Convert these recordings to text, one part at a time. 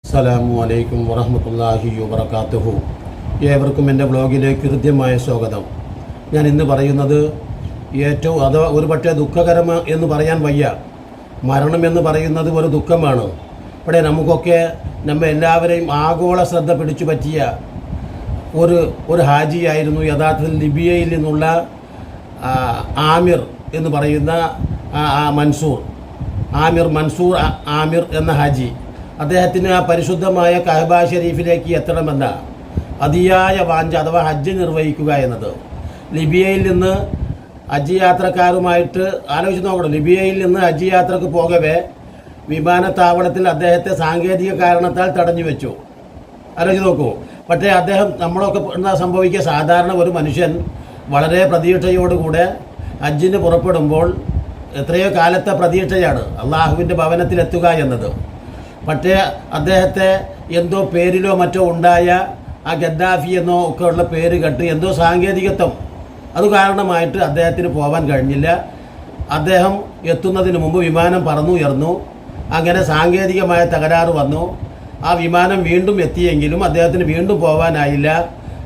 അസ്സലാമു അലൈക്കും വറഹ്മത്തുള്ളാഹി വബറകാതുഹു. ഏവർക്കും എൻ്റെ ബ്ലോഗിലേക്ക് ഹൃദ്യമായ സ്വാഗതം. ഞാൻ ഇന്ന് പറയുന്നത് ഏറ്റവും അഥവാ ഒരു പക്ഷേ ദുഃഖകരം എന്ന് പറയാൻ വയ്യ. മരണം എന്ന് പറയുന്നത് ഒരു ദുഃഖമാണ്. ഇവിടെ നമുക്കൊക്കെ എല്ലാവരെയും ആഗോള ശ്രദ്ധ പിടിച്ചു പറ്റിയ ഒരു ഹാജിയായിരുന്നു യഥാർത്ഥത്തിൽ ലിബിയയിൽ നിന്നുള്ള ആമിർ എന്ന് പറയുന്ന മൻസൂർ ആമിർ എന്ന ഹാജി. അദ്ദേഹത്തിന് ആ പരിശുദ്ധമായ കഅബ ഷരീഫിലേക്ക് എത്തണമെന്ന അതിയായ വാഞ്ച അഥവാ ഹജ്ജ് നിർവഹിക്കുക എന്നത്. ലിബിയയിൽ നിന്ന് ഹജ്ജ് യാത്രക്കാരുമായിട്ട് ആലോചിച്ച് നോക്കണം. ലിബിയയിൽ നിന്ന് ഹജ്ജ് യാത്രക്ക് പോകവേ വിമാനത്താവളത്തിൽ അദ്ദേഹത്തെ സാങ്കേതിക കാരണത്താൽ തടഞ്ഞു വെച്ചു. ആലോചിച്ച് നോക്കൂ. പക്ഷേ അദ്ദേഹം നമ്മളൊക്കെ എന്താ സംഭവിക്കുക, സാധാരണ ഒരു മനുഷ്യൻ വളരെ പ്രതീക്ഷയോടുകൂടെ ഹജ്ജിന് പുറപ്പെടുമ്പോൾ എത്രയോ കാലത്തെ പ്രതീക്ഷയാണ് അള്ളാഹുവിൻ്റെ ഭവനത്തിലെത്തുക എന്നത്. പക്ഷേ അദ്ദേഹത്തെ എന്തോ പേരിലോ മറ്റോ ഉണ്ടായ ആ ഗദ്ദാഫി എന്നോ ഒക്കെ ഉള്ള പേര് കേട്ട് എന്തോ സാങ്കേതികത്വം അത് കാരണമായിട്ട് അദ്ദേഹത്തിന് പോകാൻ കഴിഞ്ഞില്ല. അദ്ദേഹം എത്തുന്നതിന് മുമ്പ് വിമാനം പറന്നുയർന്നു. അങ്ങനെ സാങ്കേതികമായ തകരാറ് വന്നു. ആ വിമാനം വീണ്ടും എത്തിയെങ്കിലും അദ്ദേഹത്തിന് വീണ്ടും പോകാനായില്ല.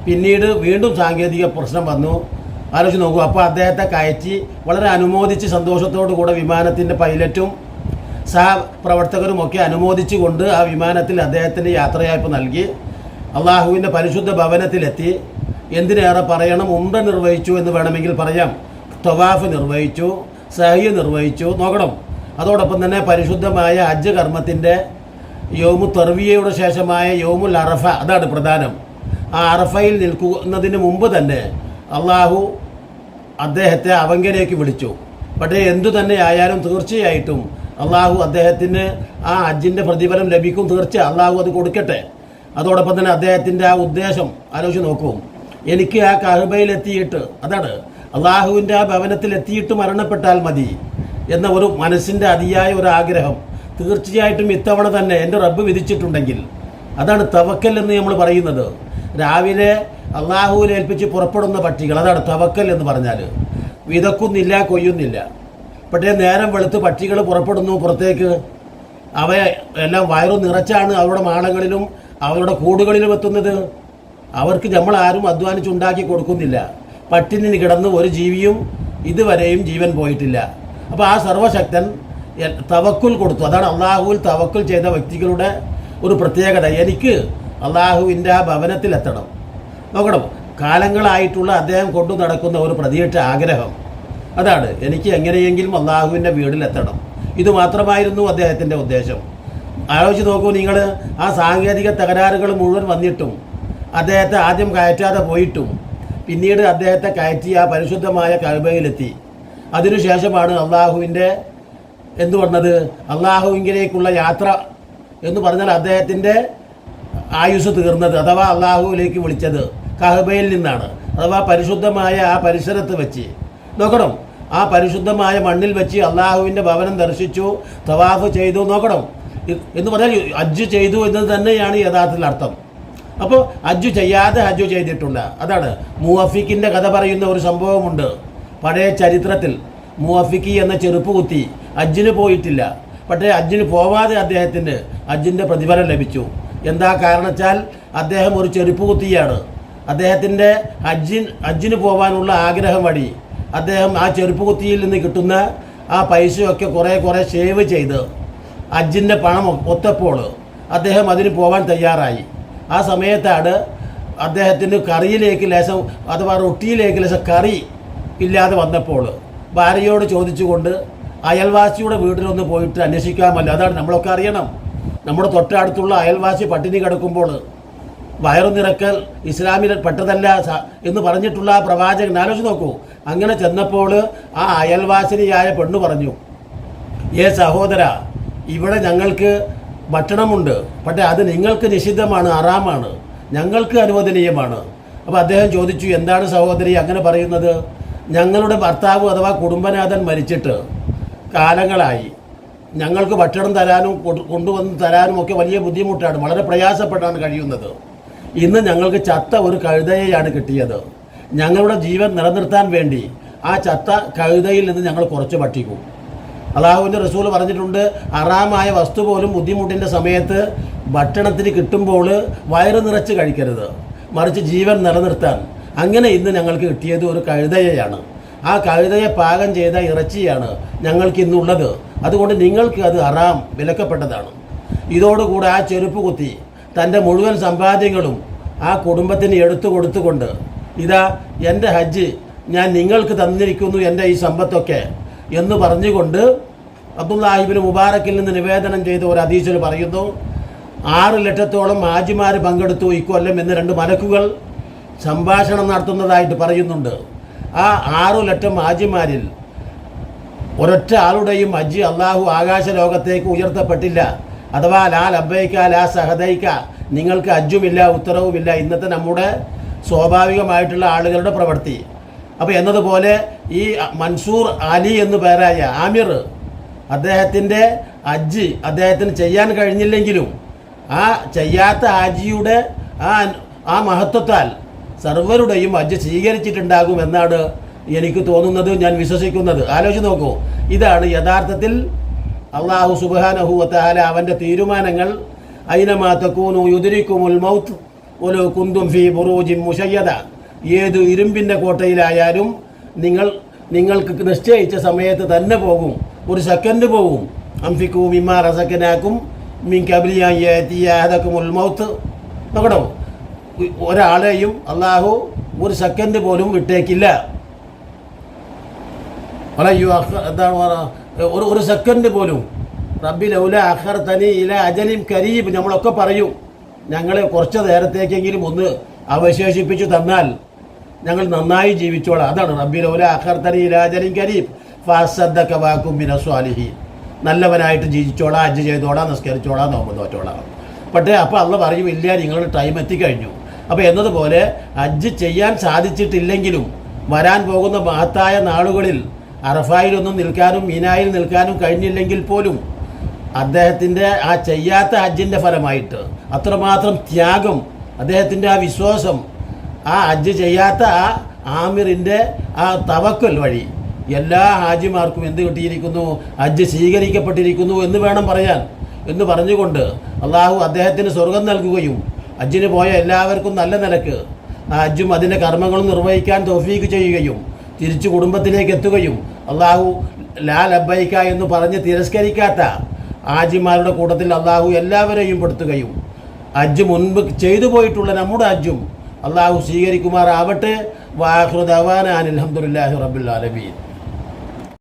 പിന്നീട് വീണ്ടും സാങ്കേതിക പ്രശ്നം വന്നു. ആലോചിച്ച് നോക്കൂ. അപ്പോൾ അദ്ദേഹത്തെ കയറ്റി വളരെ അനുമോദിച്ച് സന്തോഷത്തോടു കൂടെ വിമാനത്തിൻ്റെ പൈലറ്റും സഹപ്രവർത്തകരുമൊക്കെ അനുമോദിച്ചുകൊണ്ട് ആ വിമാനത്തിൽ അദ്ദേഹത്തിൻ്റെ യാത്രയയപ്പ് നൽകി. അള്ളാഹുവിൻ്റെ പരിശുദ്ധ ഭവനത്തിലെത്തി. എന്തിനേറെ പറയണം, ഉംറ നിർവഹിച്ചു എന്ന് വേണമെങ്കിൽ പറയാം. തവാഫ് നിർവഹിച്ചു, സഹി നിർവഹിച്ചു. നോക്കണം. അതോടൊപ്പം തന്നെ പരിശുദ്ധമായ ഹജ്ജ് കർമ്മത്തിൻ്റെ യൗമു തർവിയയുടെ ശേഷമായ യൗമുൽ അറഫ, അതാണ് പ്രധാനം. ആ അറഫയിൽ നിൽക്കുന്നതിന് മുമ്പ് തന്നെ അള്ളാഹു അദ്ദേഹത്തെ അവങ്കലേക്ക് വിളിച്ചു. പക്ഷേ എന്തു തന്നെ ആയാലും തീർച്ചയായിട്ടും അള്ളാഹു അദ്ദേഹത്തിന് ആ ഹജ്ജിൻ്റെ പ്രതിഫലം ലഭിക്കും. തീർച്ചയായും അള്ളാഹു അത് കൊടുക്കട്ടെ. അതോടൊപ്പം തന്നെ അദ്ദേഹത്തിൻ്റെ ആ ഉദ്ദേശം ആലോചിച്ച് നോക്കൂ. എനിക്ക് ആ കഅബയിലെത്തിയിട്ട്, അതാണ് അള്ളാഹുവിൻ്റെ ആ ഭവനത്തിലെത്തിയിട്ട് മരണപ്പെട്ടാൽ മതി എന്ന ഒരു മനസ്സിൻ്റെ അതിയായ ഒരു ആഗ്രഹം തീർച്ചയായിട്ടും ഇത്തവണ തന്നെ എൻ്റെ റബ്ബ് വിധിച്ചിട്ടുണ്ടെങ്കിൽ അതാണ് തവക്കൽ എന്ന് നമ്മൾ പറയുന്നത്. രാവിലെ അള്ളാഹുവിൽ ഏൽപ്പിച്ച് പുറപ്പെടുന്ന പക്ഷികൾ, അതാണ് തവക്കൽ എന്ന് പറഞ്ഞാൽ. വിതക്കുന്നില്ല, കൊയ്യുന്നില്ല. പക്ഷേ നേരം വെളുത്ത് പക്ഷികൾ പുറപ്പെടുന്നു പുറത്തേക്ക്. അവയെ എല്ലാം വയറു നിറച്ചാണ് അവരുടെ മാളങ്ങളിലും അവരുടെ കൂടുകളിലും എത്തുന്നത്. അവർക്ക് നമ്മളാരും അധ്വാനിച്ചുണ്ടാക്കി കൊടുക്കുന്നില്ല. പട്ടിണി കിടന്ന് ഒരു ജീവിയും ഇതുവരെയും ജീവൻ പോയിട്ടില്ല. അപ്പോൾ ആ സർവശക്തൻ തവക്കുൽ കൊടുത്തു. അതാണ് അള്ളാഹുവിൽ തവക്കുൽ ചെയ്ത വ്യക്തികളുടെ ഒരു പ്രത്യേകത. എനിക്ക് അള്ളാഹുവിൻ്റെ ആ ഭവനത്തിലെത്തണം. നോക്കണം, കാലങ്ങളായിട്ടുള്ള അദ്ദേഹം കൊണ്ടു നടക്കുന്ന ഒരു പ്രതീക്ഷ, ആഗ്രഹം അതാണ്, എനിക്ക് എങ്ങനെയെങ്കിലും അള്ളാഹുവിൻ്റെ വീട്ടിലെത്തണം. ഇത് മാത്രമായിരുന്നു അദ്ദേഹത്തിൻ്റെ ഉദ്ദേശം. ആലോചിച്ച് നോക്കൂ നിങ്ങൾ. ആ സാങ്കേതിക തകരാറുകൾ മുഴുവൻ വന്നിട്ടും അദ്ദേഹത്തെ ആദ്യം കയറ്റാതെ പോയിട്ടും പിന്നീട് അദ്ദേഹത്തെ കയറ്റി ആ പരിശുദ്ധമായ കഅബയിലെത്തി. അതിനുശേഷമാണ് അള്ളാഹുവിൻ്റെ എന്തു പറഞ്ഞത്, അള്ളാഹുവിങ്കിലേക്കുള്ള യാത്ര എന്ന് പറഞ്ഞാൽ അദ്ദേഹത്തിൻ്റെ ആയുസ് തീർന്നത്, അഥവാ അള്ളാഹുവിലേക്ക് വിളിച്ചത് കഅബയിൽ നിന്നാണ്. അഥവാ പരിശുദ്ധമായ ആ പരിസരത്ത് വെച്ച്. നോക്കണം, ആ പരിശുദ്ധമായ മണ്ണിൽ വെച്ച് അള്ളാഹുവിൻ്റെ ഭവനം ദർശിച്ചു, തവാഫ് ചെയ്തു. നോക്കണം, എന്ന് പറഞ്ഞാൽ ഹജ്ജ് ചെയ്തു എന്നത് തന്നെയാണ് യഥാർത്ഥത്തിൽ അർത്ഥം. അപ്പോൾ ഹജ്ജ് ചെയ്യാതെ ഹജ്ജ് ചെയ്തിട്ടുള്ള, അതാണ് മുവഫിക്കിൻ്റെ കഥ പറയുന്ന ഒരു സംഭവമുണ്ട്. പഴയ ചരിത്രത്തിൽ മുവഫിക്കി എന്ന ചെറുപ്പ് കുത്തി ഹജ്ജിന് പോയിട്ടില്ല. പക്ഷേ ഹജ്ജിന് പോവാതെ അദ്ദേഹത്തിന് ഹജ്ജിൻ്റെ പ്രതിഫലം ലഭിച്ചു. എന്താ കാരണച്ചാൽ അദ്ദേഹം ഒരു ചെരുപ്പ് കുത്തിയാണ്. അദ്ദേഹത്തിൻ്റെ ഹജ്ജിന് പോകാനുള്ള ആഗ്രഹം വഴി അദ്ദേഹം ആ ചെരുപ്പ് കുത്തിയിൽ നിന്ന് കിട്ടുന്ന ആ പൈസയൊക്കെ കുറേ സേവ് ചെയ്ത് ഹജ്ജിൻ്റെ പണം ഒത്തപ്പോൾ അദ്ദേഹം അതിന് പോകാൻ തയ്യാറായി. ആ സമയത്താണ് അദ്ദേഹത്തിന് കറിയിലേക്ക് ലേശം, അഥവാ റൊട്ടിയിലേക്ക് ലേശം കറി ഇല്ലാതെ വന്നപ്പോൾ ഭാര്യയോട് ചോദിച്ചുകൊണ്ട് അയൽവാസിയുടെ വീട്ടിലൊന്ന് പോയിട്ട് അന്വേഷിക്കാമല്ലോ. അതാണ് നമ്മളൊക്കെ അറിയണം. നമ്മുടെ തൊട്ടടുത്തുള്ള അയൽവാസി പട്ടിണി കിടക്കുമ്പോൾ വയറു നിറക്കൽ ഇസ്ലാമിൽ പെട്ടതല്ല എന്ന് പറഞ്ഞിട്ടുള്ള ആ പ്രവാചകൻ. ആലോചിച്ച് നോക്കൂ. അങ്ങനെ ചെന്നപ്പോൾ ആ അയൽവാസിനിയായ പെണ്ണ് പറഞ്ഞു, സഹോദര, ഇവിടെ ഞങ്ങൾക്ക് ഭക്ഷണമുണ്ട്, പക്ഷേ അത് നിങ്ങൾക്ക് നിഷിദ്ധമാണ്, ഹറാമാണ്, ഞങ്ങൾക്ക് അനുവദനീയമാണ്. അപ്പോൾ അദ്ദേഹം ചോദിച്ചു, എന്താണ് സഹോദരി അങ്ങനെ പറയുന്നത്? ഞങ്ങളുടെ ഭർത്താവ് അഥവാ കുടുംബനാഥൻ മരിച്ചിട്ട് കാലങ്ങളായി. ഞങ്ങൾക്ക് ഭക്ഷണം തരാനും കൊണ്ടുവന്ന് തരാനും ഒക്കെ വലിയ ബുദ്ധിമുട്ടാണ്. വളരെ പ്രയാസപ്പെട്ടാണ് കഴിയുന്നത്. ഇന്ന് ഞങ്ങൾക്ക് ചത്ത ഒരു കഴുതയെയാണ് കിട്ടിയത്. ഞങ്ങളുടെ ജീവൻ നിലനിർത്താൻ വേണ്ടി ആ ചത്ത കഴുതയിൽ നിന്ന് ഞങ്ങൾ കുറച്ച് ഭക്ഷിക്കും. അള്ളാഹുവിൻ്റെ റസൂൽ പറഞ്ഞിട്ടുണ്ട്, ഹറാമായ വസ്തു പോലും ബുദ്ധിമുട്ടിൻ്റെ സമയത്ത് ഭക്ഷണത്തിന് കിട്ടുമ്പോൾ വയറ് നിറച്ച് കഴിക്കരുത്, മറിച്ച് ജീവൻ നിലനിർത്താൻ. അങ്ങനെ ഇന്ന് ഞങ്ങൾക്ക് കിട്ടിയത് ഒരു കഴുതയാണ്. ആ കഴുതയെ പാകം ചെയ്ത ഇറച്ചിയാണ് ഞങ്ങൾക്ക് ഇന്നുള്ളത്. അതുകൊണ്ട് നിങ്ങൾക്ക് അത് ഹറാം, വിലക്കപ്പെട്ടതാണ്. ഇതോടുകൂടെ ആ ചെരുപ്പ് കുത്തി തൻ്റെ മുഴുവൻ സമ്പാദ്യങ്ങളും ആ കുടുംബത്തിന് എടുത്തു കൊടുത്തുകൊണ്ട്, ഇതാ എൻ്റെ ഹജ്ജ് ഞാൻ നിങ്ങൾക്ക് തന്നിരിക്കുന്നു, എൻ്റെ ഈ സമ്പത്തൊക്കെ എന്ന് പറഞ്ഞുകൊണ്ട് അബ്ദുല്ലാഹി ഇബ്നു മുബാറക്കിൽ നിന്ന് നിവേദനം ചെയ്ത ഒരു ഹദീസിൽ പറയുന്നു, 6 ലക്ഷത്തോളം ഹാജിമാർ പങ്കെടുത്തു ഇക്കൊല്ലം എന്ന് 2 മലക്കുകൾ സംഭാഷണം നടത്തുന്നതായിട്ട് പറയുന്നുണ്ട്. ആ 6 ലക്ഷം ഹാജിമാരിൽ ഒരൊറ്റ ആളുടെയും ഹജ്ജ് അള്ളാഹു ആകാശ ലോകത്തേക്ക് ഉയർത്തപ്പെട്ടില്ല. അഥവാ ലാ ലബ്ബൈക ലാ സഹദൈക, നിങ്ങൾക്ക് ഹജ്ജുമില്ല, ഉത്തരവുമില്ല. ഇന്നത്തെ നമ്മുടെ സ്വാഭാവികമായിട്ടുള്ള ആളുകളുടെ പ്രവൃത്തി. അപ്പോൾ എന്നതുപോലെ ഈ മൻസൂർ അലി എന്നു പേരായ ആമിർ, അദ്ദേഹത്തിൻ്റെ ഹജ്ജ് അദ്ദേഹത്തിന് ചെയ്യാൻ കഴിഞ്ഞില്ലെങ്കിലും ആ ചെയ്യാത്ത ഹാജിയുടെ ആ മഹത്വത്താൽ സർവരുടെയും ഹജ്ജ് സ്വീകരിച്ചിട്ടുണ്ടാകുമെന്നാണ് എനിക്ക് തോന്നുന്നത്, ഞാൻ വിശ്വസിക്കുന്നത്. ആലോചിച്ച് നോക്കൂ, ഇതാണ് യഥാർത്ഥത്തിൽ അല്ലാഹു സുബ്ഹാനഹു വ തആല അവൻ്റെ തീരുമാനങ്ങൾ. ഐനമാ തകൂനു യുദ്രിക്കുമുൽ മൗത്ത് വലൗ കുന്തും ഫീ ബുറൂജിൻ മുശയ്യദ. ഏത് ഇരുമ്പിൻ്റെ കോട്ടയിലായാലും നിങ്ങൾക്ക് നിശ്ചയിച്ച സമയത്ത് തന്നെ പോകും, ഒരു സെക്കൻഡ് പോകും. അംഫിക്കൂ മിമ്മാ റസഖനാകും മിൻ ഖബ്ലി അൻ യഅതിയ അഹദകുമുൽ മൗത്ത്. നോക്കണോ, ഒരാളെയും അള്ളാഹു ഒരു സെക്കൻഡ് പോലും വിട്ടേക്കില്ല. ഒരു സെക്കൻഡ് പോലും. റബ്ബി ലൗല അഖർതനി ഇല അജലിൻ കരീബ്, നമ്മളൊക്കെ പറയും, ഞങ്ങളെ കുറച്ച് നേരത്തേക്കെങ്കിലും ഒന്ന് അവശേഷിപ്പിച്ചു തന്നാൽ ഞങ്ങൾ നന്നായി ജീവിച്ചോളാം. അതാണ് റബ്ബി ലൗല അഖർതനി ഇല അജലിൻ കരീബ് ഫഅസ്സദ്ദക വഅകും മിനസ് സ്വാലിഹീൻ. നല്ലവനായിട്ട് ജീവിച്ചോളാം, ഹജ്ജ് ചെയ്തോളാം, നിസ്കരിച്ചോളാം, നോമ്പ് നോറ്റോളാം. പക്ഷേ അപ്പോൾ അള്ള പറയും, ഇല്ല, നിങ്ങളുടെ ടൈം എത്തിക്കഴിഞ്ഞു. അപ്പോൾ എന്നതുപോലെ ഹജ്ജ് ചെയ്യാൻ സാധിച്ചിട്ടില്ലെങ്കിലും വരാൻ പോകുന്ന മഹത്തായ നാളുകളിൽ അറഫായിലൊന്നും നിൽക്കാനും മീനായിൽ നിൽക്കാനും കഴിഞ്ഞില്ലെങ്കിൽ പോലും അദ്ദേഹത്തിൻ്റെ ആ ചെയ്യാത്ത ഹജ്ജിൻ്റെ ഫലമായിട്ട് അത്രമാത്രം ത്യാഗം, അദ്ദേഹത്തിൻ്റെ ആ വിശ്വാസം, ആ ഹജ്ജ് ചെയ്യാത്ത ആ ആമിറിൻ്റെ ആ തവക്കൽ വഴി എല്ലാ ഹാജിമാർക്കും എന്ത് കിട്ടിയിരിക്കുന്നു? ഹജ്ജ് സ്വീകരിക്കപ്പെട്ടിരിക്കുന്നു എന്ന് വേണം പറയാൻ. എന്ന് പറഞ്ഞുകൊണ്ട് അള്ളാഹു അദ്ദേഹത്തിന് സ്വർഗം നൽകുകയും ഹജ്ജിന് പോയ എല്ലാവർക്കും നല്ല നിലക്ക് ആ ഹജ്ജും അതിൻ്റെ കർമ്മങ്ങളും നിർവഹിക്കാൻ തൗഫീക്ക് ചെയ്യുകയും തിരിച്ചു കുടുംബത്തിലേക്ക് എത്തുകയും അള്ളാഹു ലാ ലബ്ബൈക എന്ന് പറഞ്ഞ് തിരസ്കരിക്കാത്ത ഹാജിമാരുടെ കൂട്ടത്തിൽ അള്ളാഹു എല്ലാവരെയും പെടുത്തുകയും ഹജ്ജ് മുൻപ് ചെയ്തു പോയിട്ടുള്ള നമ്മുടെ ഹജ്ജും അള്ളാഹു സ്വീകരിക്കുമാറാവട്ടെ. വാഖിറു ദഅവാനാ അൽഹംദുലില്ലാഹി റബ്ബിൽ ആലമീൻ.